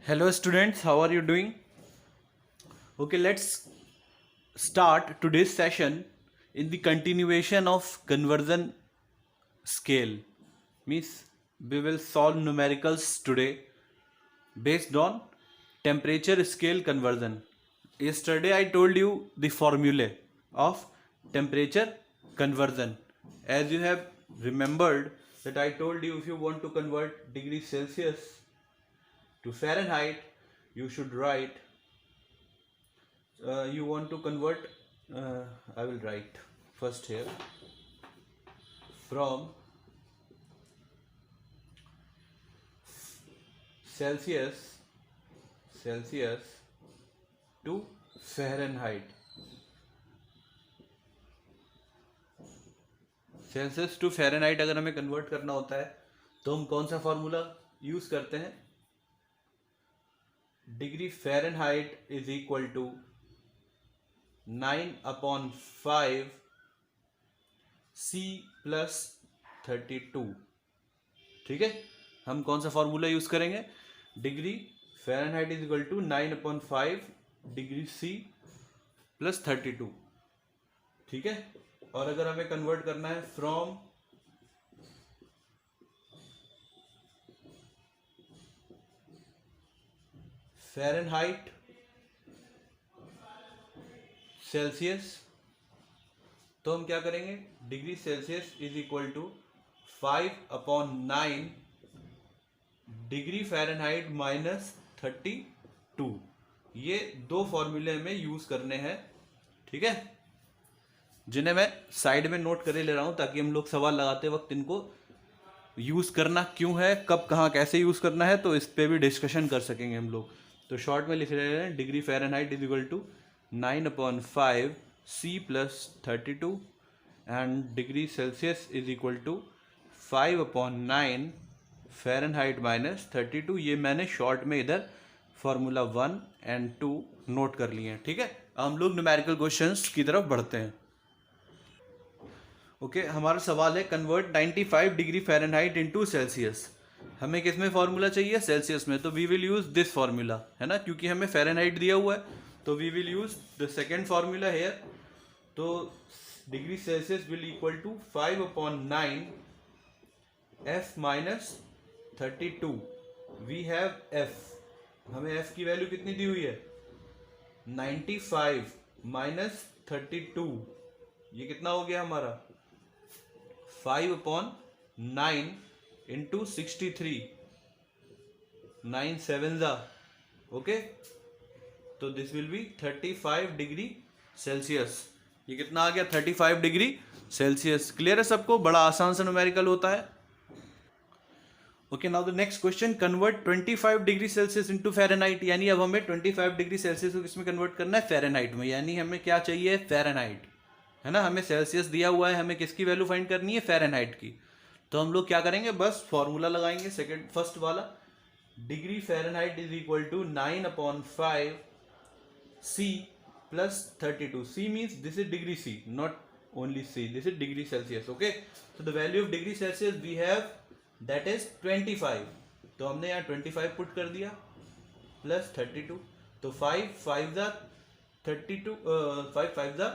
Hello students, how are you doing? Okay, let's start today's session in the continuation of conversion scale. Means we will solve numericals today based on temperature scale conversion. Yesterday I told you the formula of temperature conversion. As you have remembered that I told you if you want to convert degree Celsius to Fahrenheit, you should write you want to convert I will write first here from Celsius to Fahrenheit. Celsius to Fahrenheit अगर हमें convert करना होता है तो हम कौन सा formula use करते हैं? Degree Fahrenheit is equal to 9/5 C plus 32. ठीक है, हम कौन सा फॉर्मूला यूज करेंगे? Degree Fahrenheit is equal to 9/5 degree C plus 32. ठीक है, और अगर हमें कन्वर्ट करना है फ्रॉम फ़ारेनहाइट सेल्सियस, तो हम क्या करेंगे? Degree Celsius is equal to 5/9 degree Fahrenheit minus 32. ये दो फॉर्मूले हमें यूज करने हैं. ठीक है, जिन्हें मैं साइड में नोट करे ले रहा हूं ताकि हम लोग सवाल लगाते वक्त इनको यूज करना क्यों है, कब कहाँ कैसे यूज करना है, तो इस पे भी डिस्कशन कर सकेंगे हम लोग. तो शॉर्ट में लिख रहे हैं degree Fahrenheit is equal to 9/5 C plus 32 and degree Celsius is equal to 5/9 Fahrenheit minus 32. ये मैंने शॉर्ट में इधर फार्मूला 1 एंड 2 नोट कर लिए हैं. ठीक है, हम लोग न्यूमेरिकल क्वेश्चंस की तरफ बढ़ते हैं. ओके, हमारा सवाल है convert 95 degree Fahrenheit into Celsius. हमें किस में फार्मूला चाहिए? सेल्सियस में. तो we will use this formula, है ना, क्योंकि हमें फ़ारेनहाइट दिया हुआ है. तो we will use the second formula here. तो degree Celsius will equal to 5/9 F minus 32. We have F. हमें F की वैल्यू कितनी दी हुई है? 95 माइनस 32. ये कितना हो गया हमारा? 5/9 इंटू 63. 9 7 जा. ओके, तो this will B 35 degree Celsius. ये कितना आ गया? 35 डिग्री सेल्सियस. क्लियर है सबको? बड़ा आसान सा न्यूमेरिकल होता है. Okay, now the next question, convert 25 degree Celsius into Fahrenheit. यानी अब हमें 25 डिग्री सेल्सियस को किसमें कन्वर्ट करना है? फ़ारेनहाइट में. यानी हमें क्या चाहिए? फ़ारेनहाइट, है ना. हमें सेल्सियस दिया हुआ है, हमें किसकी वैल्यू फाइंड करनी है? फ़ारेनहाइट की. तो हम लोग क्या करेंगे? बस फॉर्मूला लगाएंगे सेकंड फर्स्ट वाला. Degree Fahrenheit is equal to 9/5 C plus 32. C means this is degree C, not only C, this is degree Celsius. Okay, so the value of degree Celsius we have that is 25. तो हमने यहाँ 25 put कर दिया plus 32. तो 5 5 ज़ा 32, 5 5 ज़ा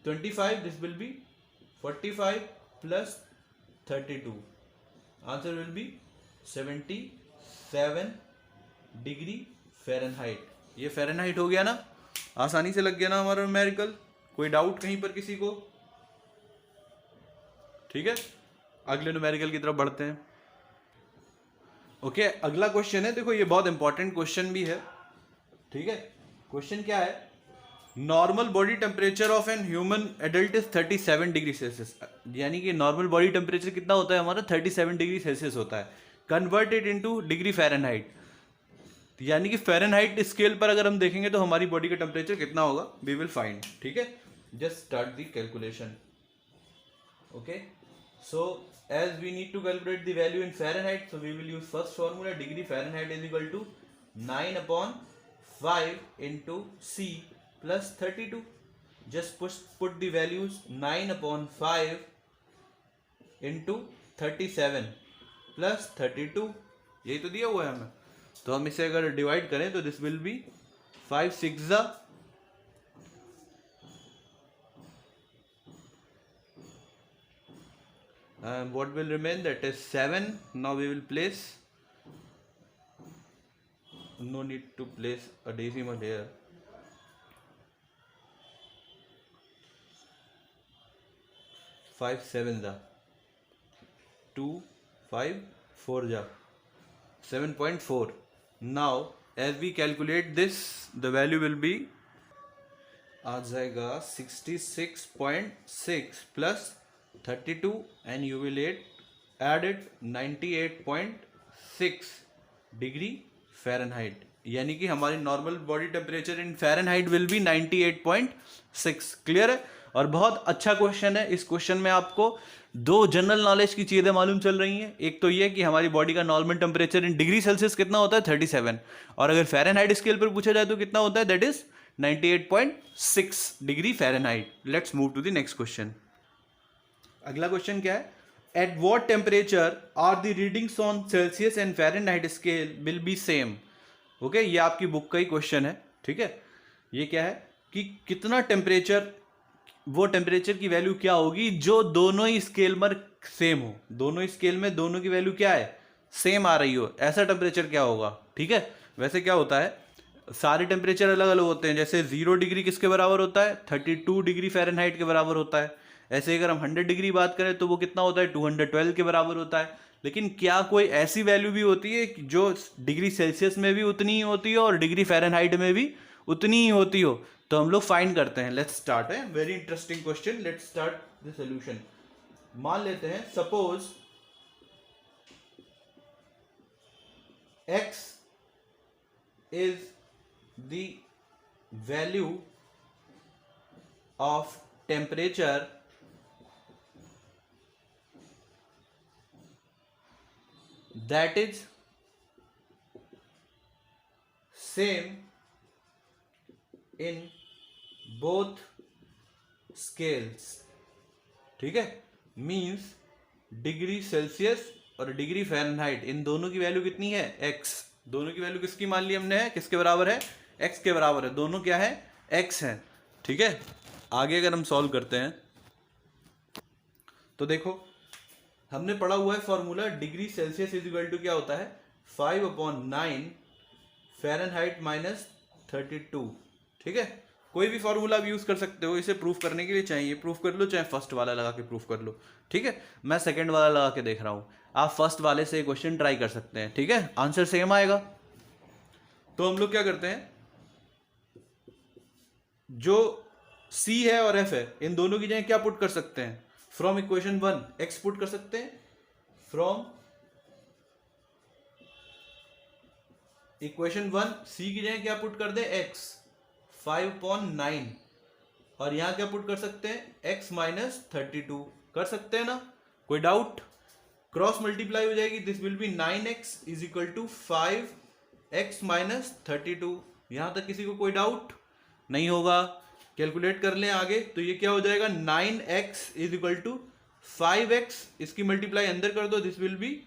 25. This will B 45 plus 32. Answer will be 77 degree Fahrenheit. ये Fahrenheit हो गया ना? आसानी से लग गया ना हमारा न्यूमेरिकल? कोई डाउट कहीं पर किसी को? ठीक है, अगले न्यूमेरिकल की तरफ बढ़ते हैं. ओके, अगला क्वेश्चन है, देखो ये बहुत इंपॉर्टेंट क्वेश्चन भी है. ठीक है, क्वेश्चन क्या है? Normal body temperature of an human adult is 37 degree Celsius. यानी कि नॉर्मल बॉडी टेम्परेचर कितना होता है हमारा? 37 डिग्री सेल्सियस होता है. Convert it into degree Fahrenheit. यानी कि फ़ारेनहाइट स्केल पर अगर हम देखेंगे तो हमारी बॉडी का टेम्परेचर कितना होगा? We will find. ठीक है, just start the calculation. Okay, so as we need to calculate the value in Fahrenheit, so we will use first formula. Degree Fahrenheit is equal to 9/5 into C plus 32. Just put the values. 9/5 into 37 plus 32. यही तो दिया हुआ है हमें. तो हम इसे अगर डिवाइड करें तो दिस विल बी 5 6 ज़ा what will remain, that is 7. Now we will place, no need to place a decimal here. 5 7 जा 2 5 4 जा 7.4. Now as we calculate this, the value will be आ जाएगा 66.6 plus 32 and you will add it 98.6 degree Fahrenheit, यानी कि हमारी normal body temperature in Fahrenheit will be 98.6. Clear है? और बहुत अच्छा क्वेश्चन है. इस क्वेश्चन में आपको दो जनरल नॉलेज की चीज़ें मालूम चल रही हैं. एक तो ये कि हमारी बॉडी का normal temperature in degree Celsius कितना होता है 37, और अगर फ़ारेनहाइट स्केल पर पूछा जाए तो कितना होता है, that is 98.6 degree Fahrenheit. Let's move to the next question. अगला क्वेश्चन क्या है? At what temperature are the readings on Celsius and Fahrenheit scale will be same. Okay, ये आपकी बुक का ही क्वेश्चन है. ठीक है, ये क्या है कि कितना टेम्परेचर, वो टेम्परेचर की वैल्यू क्या होगी जो दोनों ही स्केल में सेम हो. दोनों ही स्केल में दोनों की वैल्यू क्या है, सेम आ रही हो, ऐसा टेम्परेचर क्या होगा. ठीक है, वैसे क्या होता है, सारे टेम्परेचर अलग अलग होते हैं. जैसे 0 डिग्री किसके बराबर होता है, 32 डिग्री फ़ारेनहाइट के बराबर होता है. ऐसे अगर हम 100 डिग्री बात करें तो वो कितना होता है, 212 के बराबर होता है. लेकिन क्या कोई ऐसी वैल्यू भी होती है जो डिग्री सेल्सियस में भी उतनी ही होती है और डिग्री फ़ारेनहाइट में भी उतनी ही होती हो? तो हम लोग फाइंड करते हैं. लेट्स स्टार्ट है, very interesting question. Let's start the solution. मान लेते हैं suppose x is the value of temperature that is same in both scales. ठीक है, मीन्स डिग्री सेल्सियस और डिग्री फ़ारेनहाइट इन दोनों की वैल्यू कितनी है, x. दोनों की वैल्यू किसकी मान ली हमने, है किसके बराबर है, x के बराबर है. दोनों क्या है, x है. ठीक है, आगे अगर हम सॉल्व करते हैं तो देखो हमने पढ़ा हुआ है formula, degree Celsius is equal to क्या होता है, 5/9 फ़ारेनहाइट माइनस 32. ठीक है, कोई भी फॉर्मूला आप यूज़ कर सकते हो इसे प्रूफ करने के लिए. चाहिए प्रूफ कर लो, चाहे फर्स्ट वाला लगा के प्रूफ कर लो. ठीक है, मैं सेकंड वाला लगा के देख रहा हूँ. आप फर्स्ट वाले से क्वेश्चन ट्राई कर सकते हैं. ठीक है, आंसर सेम आएगा. तो हम लोग क्या करते हैं, जो C है और F है इन दोनों की जगह क्या पुट कर सकते हैं, फ्रॉम इक्वेशन 1 x पुट कर सकते हैं. फ्रॉम इक्वेशन 1 C की जगह क्या पुट कर दे, x 5/9, और यहां क्या पुट कर सकते हैं, x माइनस 32 कर सकते हैं ना. कोई डाउट? क्रॉस मल्टीप्लाई हो जाएगी, this will be 9x is equal to 5x minus 32. यहां तक किसी को कोई डाउट नहीं होगा? कैलकुलेट कर लें आगे. तो ये क्या हो जाएगा, 9x is equal to 5x, इसकी मल्टीप्लाई अंदर कर दो, दिस विल बी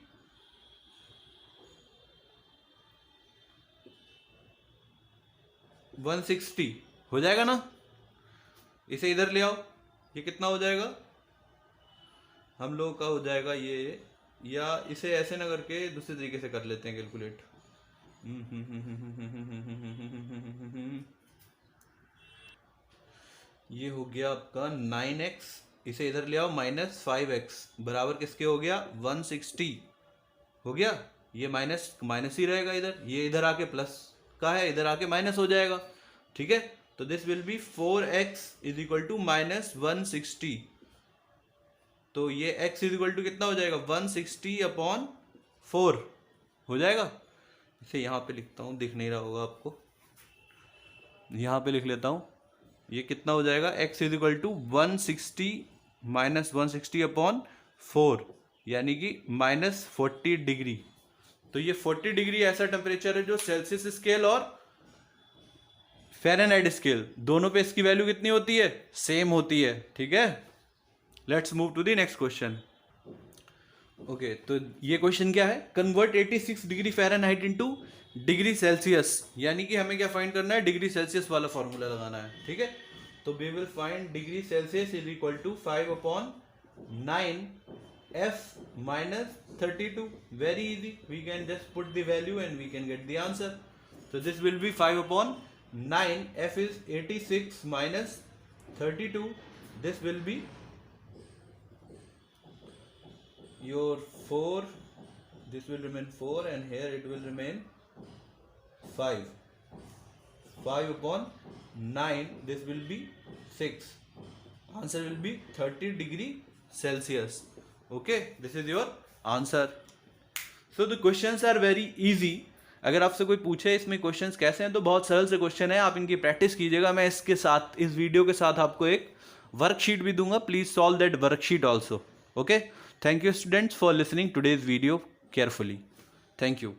160 हो जाएगा ना. इसे इधर ले आओ, ये कितना हो जाएगा हम लोगों का, हो जाएगा ये, या इसे ऐसे ना करके दूसरे तरीके से कर लेते हैं कैलकुलेट. ये हो गया आपका 9x, इसे इधर ले आओ, माइनस 5x बराबर किसके हो गया, 160 हो गया. ये माइनस माइनस ही रहेगा इधर, ये इधर आके प्लस का है, इधर आके माइनस हो जाएगा. ठीक है, तो this will be 4x is equal to minus 160. तो ये x इज इक्वल टू कितना हो जाएगा, 160/4 हो जाएगा. इसे यहाँ पे लिखता हूँ, दिख नहीं रहा होगा आपको, यहाँ पे लिख लेता हूँ. ये कितना हो जाएगा, x is equal to 160 minus 160/4, यानी कि माइनस 40 डिग्री. तो ये 40 डिग्री ऐसा टेम्परेचर है जो सेल्सियस स्केल और फ़ारेनहाइट स्केल दोनों पे इसकी वैल्यू कितनी होती है, सेम होती है. ठीक है, let's move to the next question. Okay, तो ये क्वेश्चन क्या है, convert 86 degree Fahrenheit into degree Celsius, यानी कि हमें क्या फाइंड करना है, डिग्री सेल्सियस वाला फॉर्मूला लगाना है, ठीक है। तो we will find degree Celsius is equal to 5/9 F minus 32. Very easy, we can just put the value and we can get the answer. So this will be 5/9. F is 86 minus 32. This will be your 4. This will remain 4 and here it will remain 5. 5/9. This will be 6. Answer will be 30 degree Celsius. Okay, this is your answer. So the questions are very easy. अगर आपसे कोई पूछे इसमें questions कैसे हैं, तो बहुत सरल से क्वेश्चन है, आप इनकी प्रैक्टिस कीजिएगा। मैं इसके साथ, इस वीडियो के साथ आपको एक वर्कशीट भी दूंगा, please solve that worksheet also. Okay, thank you students for listening today's video carefully. Thank you.